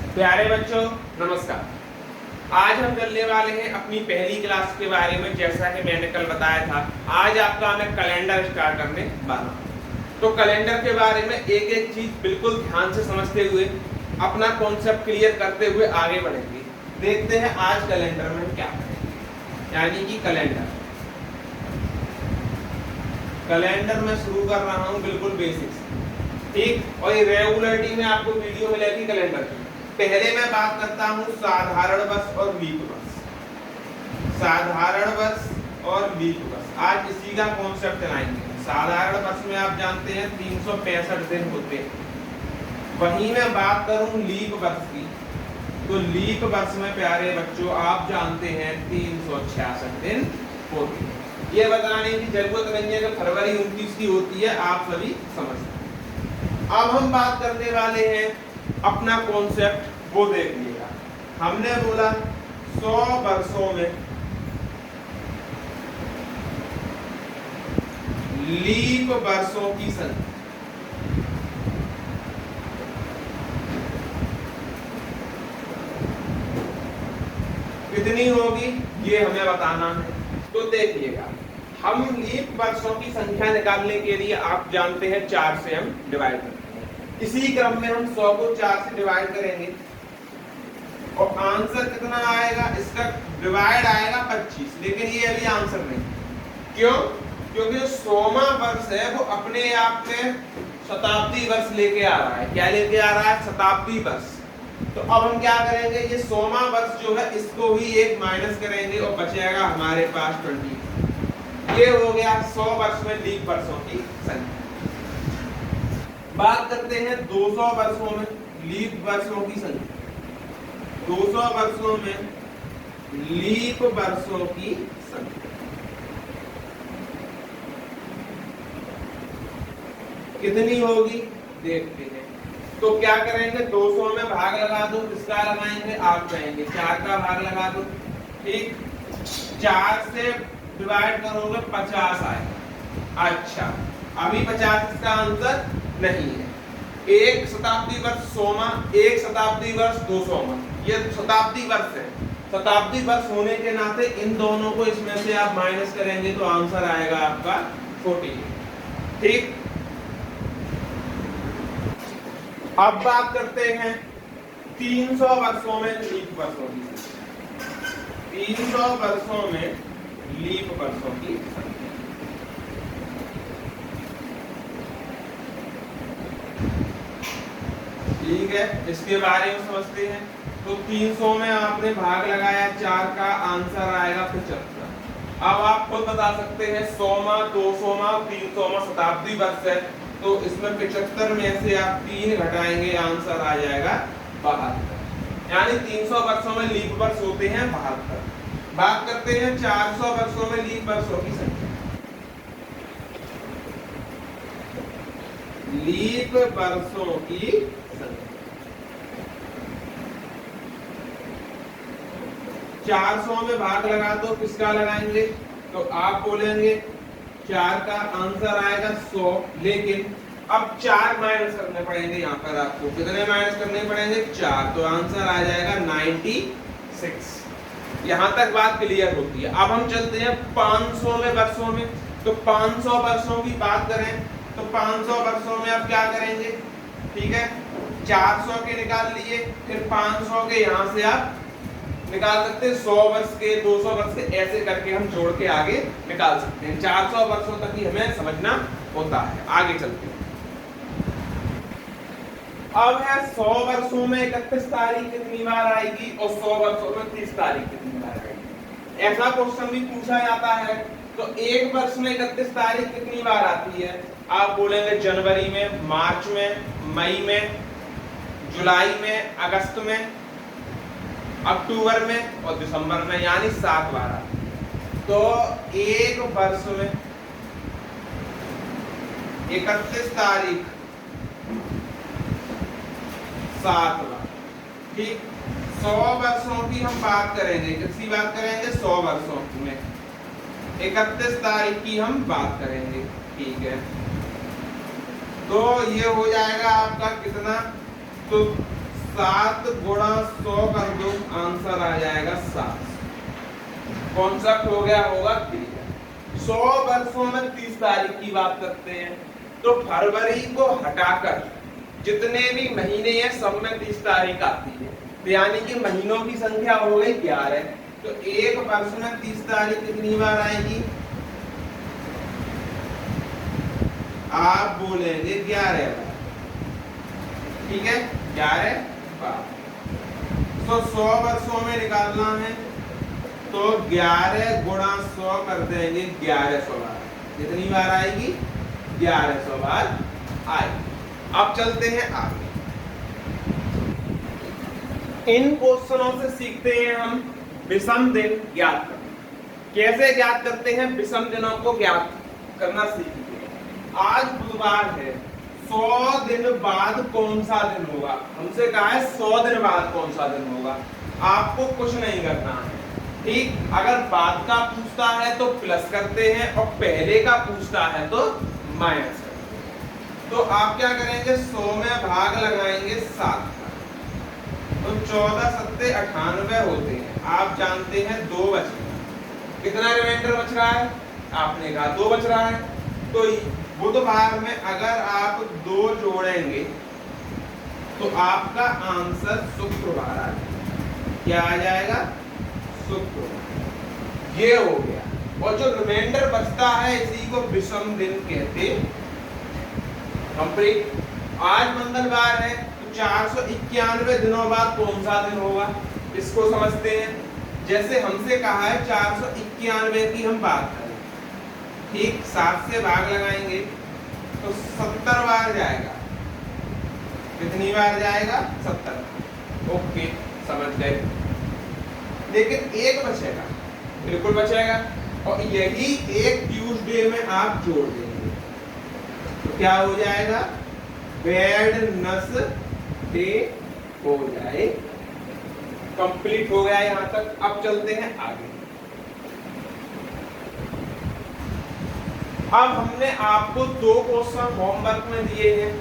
प्यारे बच्चों नमस्कार। आज हम करने वाले हैं अपनी पहली क्लास के बारे में। जैसा कि मैंने कल बताया था, आज आपका मैं कैलेंडर स्टार्ट करने वाला हूं। तो कैलेंडर के बारे में एक एक चीज बिल्कुल ध्यान से समझते हुए अपना कॉन्सेप्ट क्लियर करते हुए आगे बढ़ेंगे। देखते हैं आज कैलेंडर में हम क्या करेंगे। यानी कि कैलेंडर में शुरू कर रहा हूं बिल्कुल बेसिक से, ठीक। और ये रेगुलरिटी में आपको वीडियो मिलेगी कैलेंडर की। पहले मैं बात करता हूं साधारण वर्ष और लीप वर्ष। साधारण वर्ष और लीप वर्ष आज इसी का कॉन्सेप्ट चलाएंगे। साधारण वर्ष में आप जानते हैं 365 दिन होते हैं। वहीं मैं बात करूं लीप वर्ष की, तो लीप वर्ष में प्यारे बच्चों आप जानते हैं 366 दिन होते हैं। ये बताने की जरूरत नहीं है कि फरवरी 29 की होती है, आप सभी समझते हैं। अब हम बात करने वाले हैं अपना कॉन्सेप्ट, वो देख लिएगा। हमने बोला 100 वर्षों में लीप वर्षों की संख्या कितनी होगी, ये हमें बताना है। तो देखिएगा, हम लीप वर्षों की संख्या निकालने के लिए आप जानते हैं 4 से हम डिवाइड करते हैं। इसी क्रम में हम 100 को 4 से डिवाइड करेंगे और आंसर कितना आएगा, इसका डिवाइड आएगा 25। लेकिन ये अभी आंसर नहीं। क्यों? क्योंकि जो 100वां वर्ष है वो अपने आप में शताब्दी वर्ष लेके आ रहा है। क्या लेके आ रहा है? शताब्दी वर्ष। तो अब हम क्या करेंगे, ये 100वां वर्ष जो है इसको ही एक माइनस करेंगे और बचेगा हमारे पास 20। ये हो गया 100 वर्ष में लीप वर्षों की संख्या। बात करते हैं 200 वर्षों में लीप वर्षों की संख्या। 200 वर्षों में लीप वर्षों की संख्या कितनी होगी, देखते हैं। तो क्या करेंगे, 200 में भाग लगा दो। किसका लगाएंगे? आप कहेंगे 4 का भाग लगा दो, ठीक। 4 से डिवाइड करोगे 50 आएगा। अच्छा, अभी 50 इसका आंसर नहीं है। एक शताब्दी वर्ष 100वां, एक शताब्दी वर्ष 200वां, ये शताब्दी वर्ष है। शताब्दी वर्ष होने के नाते इन दोनों को इसमें से आप माइनस करेंगे तो आंसर आएगा आपका 40, ठीक। अब बात करते हैं 300 वर्षों में लीप वर्षों की। 300 वर्षों में लीप वर्षों की संख्या ठीक है, इसके बारे में समझते हैं। तो 300 में आपने भाग लगाया 4 का, आंसर आएगा 75। अब आप खुद बता सकते हैं 100वां, 200वां, 300वां शताब्दी वर्ष है, तो इसमें 75 में से आप 3 घटाएंगे, आंसर आ जाएगा 72। यानी 300 वर्षों में लीप वर्ष होते हैं 72। बात करते हैं 400 वर्षों में लीप वर्षों की संख्या। लीप वर्षों की संख्या 400 में भाग लगा दो। किसका लगाएंगे? तो आप बोलेंगे 4 का, आंसर आएगा 100। लेकिन अब 4 माइनस करने पड़ेंगे। यहाँ पर आपको कितने माइनस करने पड़ेंगे? 4। तो आंसर आ जाएगा 96। यहाँ तक बात क्लियर होती है। अब हम चलते हैं 500 में वर्षों में। तो 500 वर्षों की बात करें तो 500 वर्षों में आप क्या करेंगे, ठीक है। 400 के निकाल लिए, फिर 500 के यहाँ से आप निकाल सकते हैं 100 वर्ष के, 200 वर्ष के, ऐसे करके हम जोड़ के आगे निकाल सकते हैं। 400 वर्षों तक ही हमें समझना होता है। आगे चलते हैं। अब है 100 वर्षों में 31 तारीख कितनी बार आएगी और 100 वर्षों में 30 तारीख कितनी बार आएगी। ऐसा क्वेश्चन भी पूछा जाता है। तो एक वर्ष में 31 तारीख कितनी बार आती है? आप बोलेंगे जनवरी में, मार्च में, मई में, जुलाई में, अगस्त में, अक्टूबर में और दिसंबर में, यानी 7 बार आती है। तो एक वर्ष में 31 तारीख 7 बार, ठीक। 100 वर्षों की हम बात करेंगे। किसकी बात करेंगे? 100 वर्षों में 31 तारीख की हम बात करेंगे, ठीक है। तो ये हो जाएगा आपका कितना, तो 7 गुणा 100 कर दो, आंसर आ जाएगा 7। कॉन्सेप्ट हो गया होगा क्लियर। 100 वर्षों में 30 तारीख की बात करते हैं, तो फरवरी को हटाकर जितने भी महीने हैं सब में 30 तारीख आती है, तो यानी कि महीनों की संख्या हो गई 11। तो एक वर्ष में 30 तारीख कितनी बार आएगी? आप बोलेंगे 11 बार, ठीक है, 11 बार। तो 100 वर्षों में निकालना है तो 11 गुणा 100 कर देंगे 1100 बार। कितनी बार आएगी? 1100 बार आएगी। अब चलते हैं आगे। इन क्वेश्चनों से सीखते हैं हम विषम दिन ज्ञात करना। कैसे ज्ञात करते हैं? विषम दिनों को ज्ञात करना सीखते हैं। आज बुधवार है, 100 दिन बाद कौन सा दिन होगा? हमसे कहा है 100 दिन बाद कौन सा दिन होगा। आपको कुछ नहीं करना है, ठीक। अगर बाद का पूछता है तो प्लस करते हैं और पहले का पूछता है तो माइनस करते हैं। तो आप क्या करेंगे? 100 में भाग लगाएंगे 7 का, तो 14 सत्ते 98 होते हैं। आप जानते हैं 2 बच रहा है। कितना रिमाइंडर बच रहा है? आपने कहा 2 बच रहा है। तो बुधवार में अगर आप 2 जोड़ेंगे तो आपका आंसर शुक्रवार आ जाएगा। क्या आ जाएगा? शुक्रवार। ये हो गया। और जो रिमाइंडर बचता है इसी को विषम दिन कहते हैं। कंप्लीट। आज मंगलवार है, 491 दिनों बाद कौन सा दिन होगा इसको समझते हैं। जैसे हमसे कहा है 491 की हम बात करें, ठीक, 7 से भाग लगाएंगे तो 70 बार जाएगा। कितनी बार जाएगा? 70। ओके, समझ गए। लेकिन एक बचेगा, बिल्कुल बचेगा, और यही एक ट्यूसडे में आप जोड़ देंगे तो क्या हो जाएगा? वेडनेसडे हो जाए। कंप्लीट हो गया यहां तक। अब चलते हैं आगे। अब हमने आपको 2 क्वेश्चन होमवर्क में दिए हैं।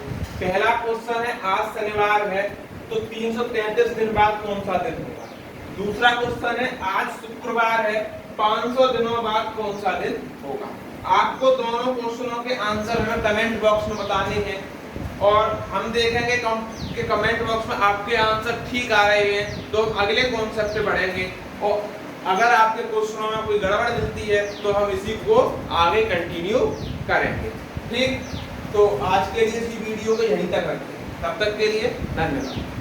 पहला क्वेश्चन है आज शनिवार है तो 333 दिन बाद कौन सा दिन होगा। दूसरा क्वेश्चन है आज शुक्रवार है, 500 दिनों बाद कौन सा दिन होगा। आपको दोनों क्वेश्चनों के आंसर हमें कमेंट बॉक्स में बताने हैं और हम देखेंगे कि कमेंट बॉक्स में आपके आंसर ठीक आ रहे हैं तो अगले कॉन्सेप्ट पे बढ़ेंगे, और अगर आपके क्वेश्चनों में कोई गड़बड़ मिलती है तो हम इसी को आगे कंटिन्यू करेंगे, ठीक। तो आज के लिए इसी वीडियो को यहीं तक रखते हैं। तब तक के लिए धन्यवाद।